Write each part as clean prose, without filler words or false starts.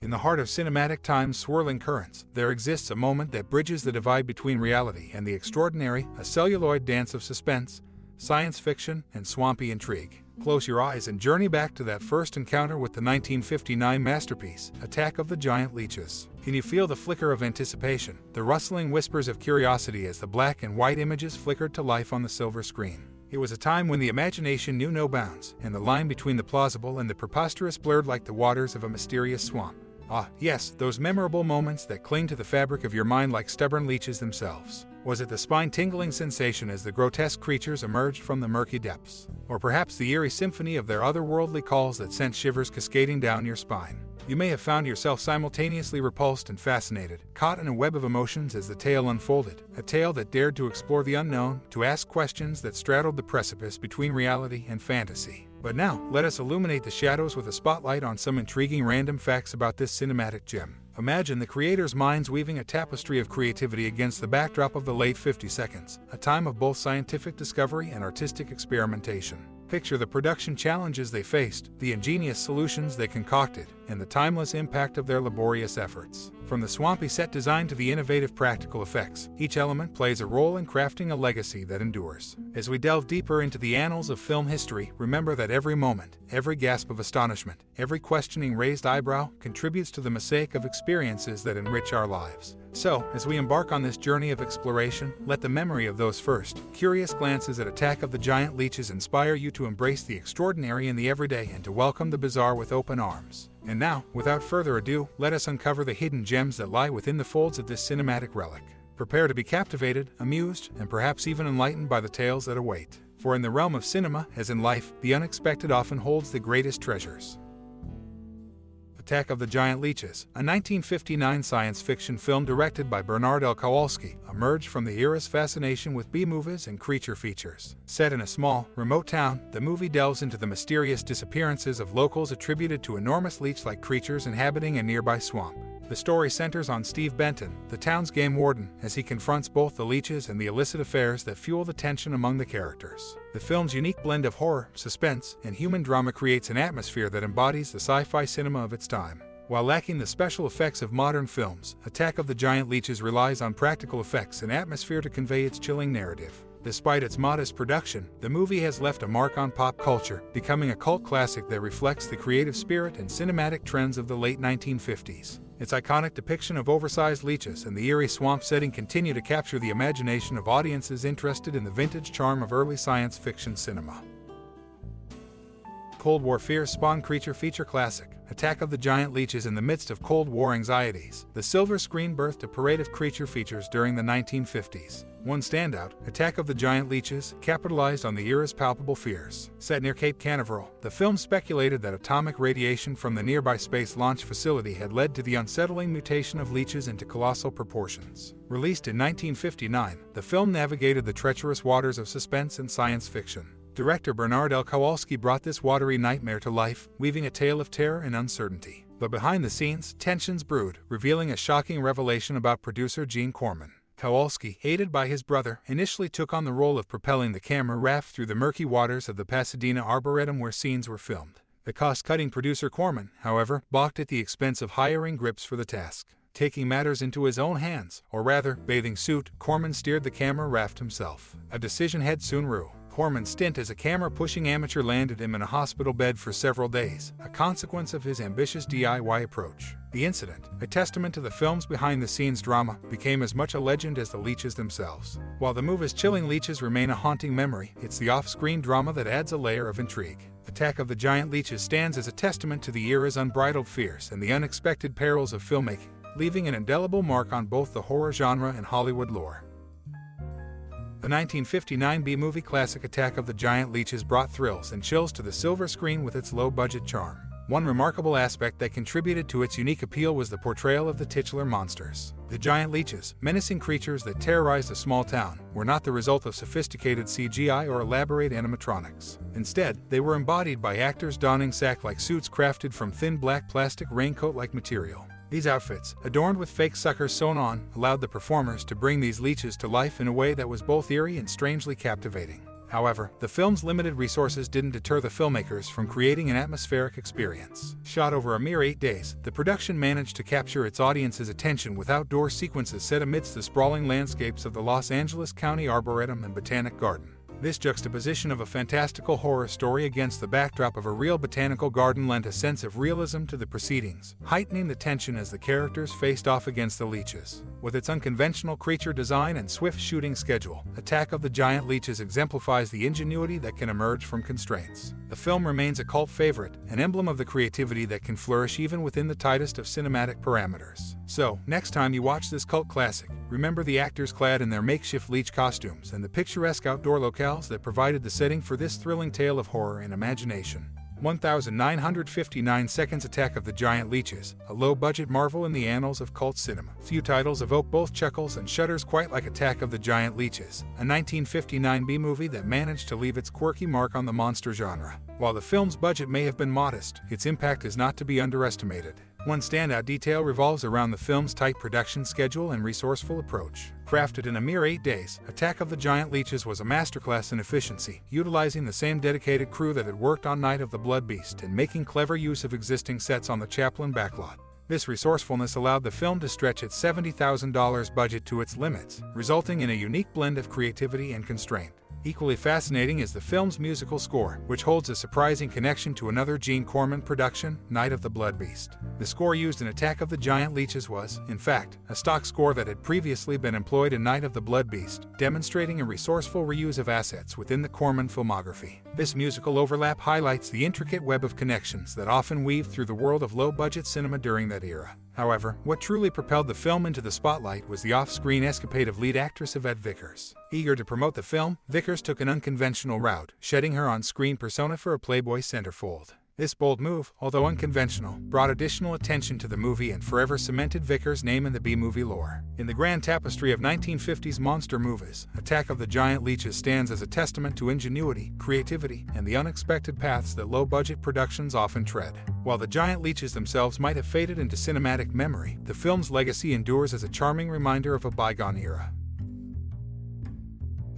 In the heart of cinematic time's swirling currents, there exists a moment that bridges the divide between reality and the extraordinary, a celluloid dance of suspense, science fiction, and swampy intrigue. Close your eyes and journey back to that first encounter with the 1959 masterpiece, Attack of the Giant Leeches. Can you feel the flicker of anticipation, the rustling whispers of curiosity as the black and white images flickered to life on the silver screen? It was a time when the imagination knew no bounds, and the line between the plausible and the preposterous blurred like the waters of a mysterious swamp. Ah, yes, those memorable moments that cling to the fabric of your mind like stubborn leeches themselves. Was it the spine-tingling sensation as the grotesque creatures emerged from the murky depths? Or perhaps the eerie symphony of their otherworldly calls that sent shivers cascading down your spine? You may have found yourself simultaneously repulsed and fascinated, caught in a web of emotions as the tale unfolded, a tale that dared to explore the unknown, to ask questions that straddled the precipice between reality and fantasy. But now, let us illuminate the shadows with a spotlight on some intriguing random facts about this cinematic gem. Imagine the creator's minds weaving a tapestry of creativity against the backdrop of the late 50s, a time of both scientific discovery and artistic experimentation. Picture the production challenges they faced, the ingenious solutions they concocted, and the timeless impact of their laborious efforts. From the swampy set design to the innovative practical effects, each element plays a role in crafting a legacy that endures. As we delve deeper into the annals of film history, remember that every moment, every gasp of astonishment, every questioning raised eyebrow contributes to the mosaic of experiences that enrich our lives. So, as we embark on this journey of exploration, let the memory of those first, curious glances at Attack of the Giant Leeches inspire you to embrace the extraordinary in the everyday and to welcome the bizarre with open arms. And now, without further ado, let us uncover the hidden gems that lie within the folds of this cinematic relic. Prepare to be captivated, amused, and perhaps even enlightened by the tales that await. For in the realm of cinema, as in life, the unexpected often holds the greatest treasures. Attack of the Giant Leeches, a 1959 science fiction film directed by Bernard L. Kowalski, emerged from the era's fascination with B-movies and creature features. Set in a small, remote town, the movie delves into the mysterious disappearances of locals attributed to enormous leech-like creatures inhabiting a nearby swamp. The story centers on Steve Benton, the town's game warden, as he confronts both the leeches and the illicit affairs that fuel the tension among the characters. The film's unique blend of horror, suspense, and human drama creates an atmosphere that embodies the sci-fi cinema of its time. While lacking the special effects of modern films, Attack of the Giant Leeches relies on practical effects and atmosphere to convey its chilling narrative. Despite its modest production, the movie has left a mark on pop culture, becoming a cult classic that reflects the creative spirit and cinematic trends of the late 1950s. Its iconic depiction of oversized leeches and the eerie swamp setting continue to capture the imagination of audiences interested in the vintage charm of early science fiction cinema. Cold War fears spawn creature feature classic, Attack of the Giant Leeches. In the midst of Cold War anxieties, the silver screen birthed a parade of creature features during the 1950s. One standout, Attack of the Giant Leeches, capitalized on the era's palpable fears. Set near Cape Canaveral, the film speculated that atomic radiation from the nearby space launch facility had led to the unsettling mutation of leeches into colossal proportions. Released in 1959, the film navigated the treacherous waters of suspense and science fiction. Director Bernard L. Kowalski brought this watery nightmare to life, weaving a tale of terror and uncertainty. But behind the scenes, tensions brewed, revealing a shocking revelation about producer Gene Corman. Kowalski, aided by his brother, initially took on the role of propelling the camera raft through the murky waters of the Pasadena Arboretum where scenes were filmed. The cost-cutting producer Corman, however, balked at the expense of hiring grips for the task. Taking matters into his own hands, or rather, bathing suit, Corman steered the camera raft himself. A decision head soon grew. Corman's stint as a camera-pushing amateur landed him in a hospital bed for several days, a consequence of his ambitious DIY approach. The incident, a testament to the film's behind-the-scenes drama, became as much a legend as the leeches themselves. While the movie's chilling leeches remain a haunting memory, it's the off-screen drama that adds a layer of intrigue. Attack of the Giant Leeches stands as a testament to the era's unbridled fears and the unexpected perils of filmmaking, leaving an indelible mark on both the horror genre and Hollywood lore. The 1959 B-movie classic Attack of the Giant Leeches brought thrills and chills to the silver screen with its low-budget charm. One remarkable aspect that contributed to its unique appeal was the portrayal of the titular monsters. The giant leeches, menacing creatures that terrorized a small town, were not the result of sophisticated CGI or elaborate animatronics. Instead, they were embodied by actors donning sack-like suits crafted from thin black plastic raincoat-like material. These outfits, adorned with fake suckers sewn on, allowed the performers to bring these leeches to life in a way that was both eerie and strangely captivating. However, the film's limited resources didn't deter the filmmakers from creating an atmospheric experience. Shot over a mere 8 days, the production managed to capture its audience's attention with outdoor sequences set amidst the sprawling landscapes of the Los Angeles County Arboretum and Botanic Garden. This juxtaposition of a fantastical horror story against the backdrop of a real botanical garden lent a sense of realism to the proceedings, heightening the tension as the characters faced off against the Leeches. With its unconventional creature design and swift shooting schedule, Attack of the Giant Leeches exemplifies the ingenuity that can emerge from constraints. The film remains a cult favorite, an emblem of the creativity that can flourish even within the tightest of cinematic parameters. So, next time you watch this cult classic, remember the actors clad in their makeshift Leech costumes and the picturesque outdoor locales that provided the setting for this thrilling tale of horror and imagination. 1959 seconds Attack of the Giant Leeches, a low-budget marvel in the annals of cult cinema. Few titles evoke both chuckles and shudders quite like Attack of the Giant Leeches, a 1959 B-movie that managed to leave its quirky mark on the monster genre. While the film's budget may have been modest, its impact is not to be underestimated. One standout detail revolves around the film's tight production schedule and resourceful approach. Crafted in a mere 8 days, Attack of the Giant Leeches was a masterclass in efficiency, utilizing the same dedicated crew that had worked on Night of the Blood Beast and making clever use of existing sets on the Chaplin backlot. This resourcefulness allowed the film to stretch its $70,000 budget to its limits, resulting in a unique blend of creativity and constraint. Equally fascinating is the film's musical score, which holds a surprising connection to another Gene Corman production, Night of the Blood Beast. The score used in Attack of the Giant Leeches was, in fact, a stock score that had previously been employed in Night of the Blood Beast, demonstrating a resourceful reuse of assets within the Corman filmography. This musical overlap highlights the intricate web of connections that often weave through the world of low-budget cinema during that era. However, what truly propelled the film into the spotlight was the off-screen escapade of lead actress Yvette Vickers. Eager to promote the film, Vickers took an unconventional route, shedding her on-screen persona for a Playboy centerfold. This bold move, although unconventional, brought additional attention to the movie and forever cemented Vickers' name in the B-movie lore. In the grand tapestry of 1950s monster movies, Attack of the Giant Leeches stands as a testament to ingenuity, creativity, and the unexpected paths that low-budget productions often tread. While the giant leeches themselves might have faded into cinematic memory, the film's legacy endures as a charming reminder of a bygone era.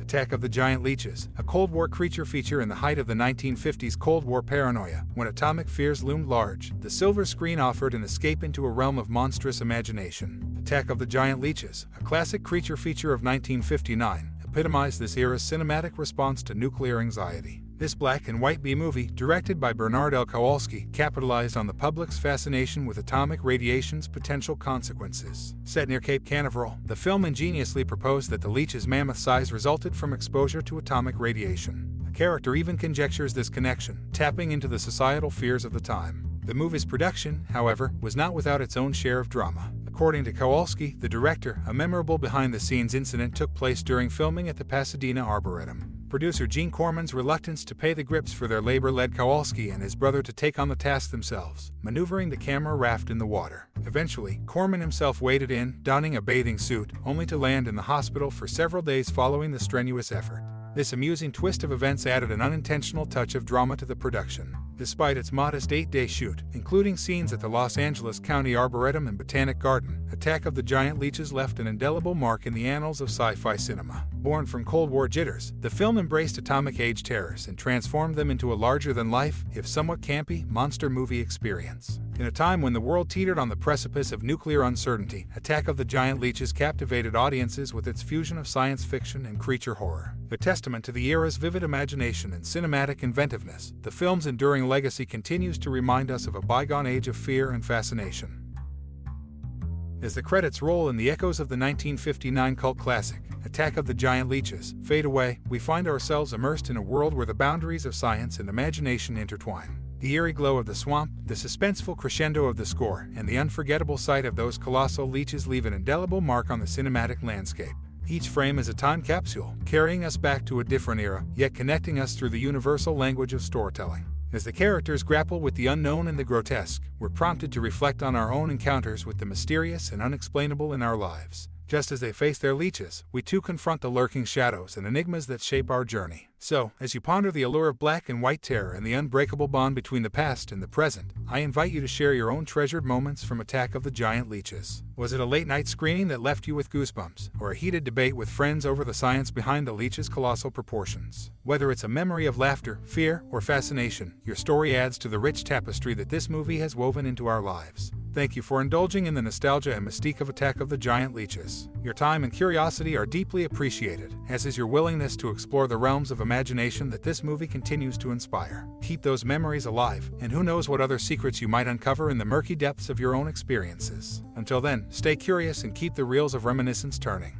Attack of the Giant Leeches, a Cold War creature feature in the height of the 1950s Cold War paranoia, when atomic fears loomed large, the silver screen offered an escape into a realm of monstrous imagination. Attack of the Giant Leeches, a classic creature feature of 1959, epitomized this era's cinematic response to nuclear anxiety. This black and white B-movie, directed by Bernard L. Kowalski, capitalized on the public's fascination with atomic radiation's potential consequences. Set near Cape Canaveral, the film ingeniously proposed that the Leech's mammoth size resulted from exposure to atomic radiation. The character even conjectures this connection, tapping into the societal fears of the time. The movie's production, however, was not without its own share of drama. According to Kowalski, the director, a memorable behind-the-scenes incident took place during filming at the Pasadena Arboretum. Producer Gene Corman's reluctance to pay the grips for their labor led Kowalski and his brother to take on the task themselves, maneuvering the camera raft in the water. Eventually, Corman himself waded in, donning a bathing suit, only to land in the hospital for several days following the strenuous effort. This amusing twist of events added an unintentional touch of drama to the production. Despite its modest 8-day shoot, including scenes at the Los Angeles County Arboretum and Botanic Garden, Attack of the Giant Leeches left an indelible mark in the annals of sci-fi cinema. Born from Cold War jitters, the film embraced atomic age terrors and transformed them into a larger-than-life, if somewhat campy, monster movie experience. In a time when the world teetered on the precipice of nuclear uncertainty, Attack of the Giant Leeches captivated audiences with its fusion of science fiction and creature horror. A testament to the era's vivid imagination and cinematic inventiveness, the film's enduring legacy continues to remind us of a bygone age of fear and fascination. As the credits roll and the echoes of the 1959 cult classic, Attack of the Giant Leeches, fade away, we find ourselves immersed in a world where the boundaries of science and imagination intertwine. The eerie glow of the swamp, the suspenseful crescendo of the score, and the unforgettable sight of those colossal leeches leave an indelible mark on the cinematic landscape. Each frame is a time capsule, carrying us back to a different era, yet connecting us through the universal language of storytelling. As the characters grapple with the unknown and the grotesque, we're prompted to reflect on our own encounters with the mysterious and unexplainable in our lives. Just as they face their leeches, we too confront the lurking shadows and enigmas that shape our journey. So, as you ponder the allure of black and white terror and the unbreakable bond between the past and the present, I invite you to share your own treasured moments from Attack of the Giant Leeches. Was it a late-night screening that left you with goosebumps, or a heated debate with friends over the science behind the leech's colossal proportions? Whether it's a memory of laughter, fear, or fascination, your story adds to the rich tapestry that this movie has woven into our lives. Thank you for indulging in the nostalgia and mystique of Attack of the Giant Leeches. Your time and curiosity are deeply appreciated, as is your willingness to explore the realms of imagination that this movie continues to inspire. Keep those memories alive, and who knows what other secrets you might uncover in the murky depths of your own experiences. Until then, stay curious and keep the reels of reminiscence turning.